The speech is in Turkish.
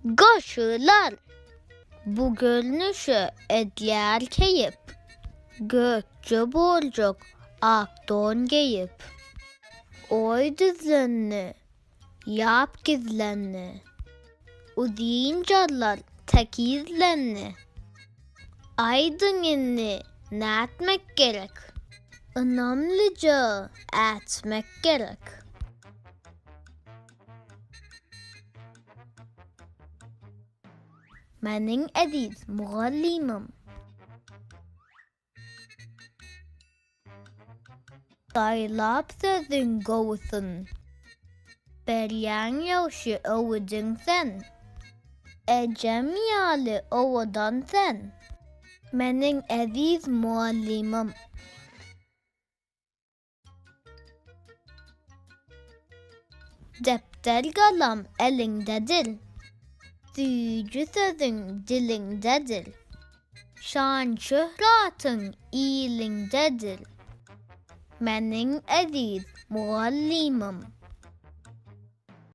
Goşgular. Bu görünüşü edler keyip, gökçe bolcuk ak don giyip. Oy düzlenni, yap gizlenni, uzayıncalar tekizlenni. Aydın inni ne etmek gerek? Önemlice etmek gerek. Menin aziz muallimim. Daylap sözün gowsun. Beryan yavşı ovudun sen. Ecem yali ovudan sen. Menin aziz muallimim. Defter kalam elindedir. Süyücü sözün dilindedir. Şan şöhratın iyilindedir. Menin aziz muallimim.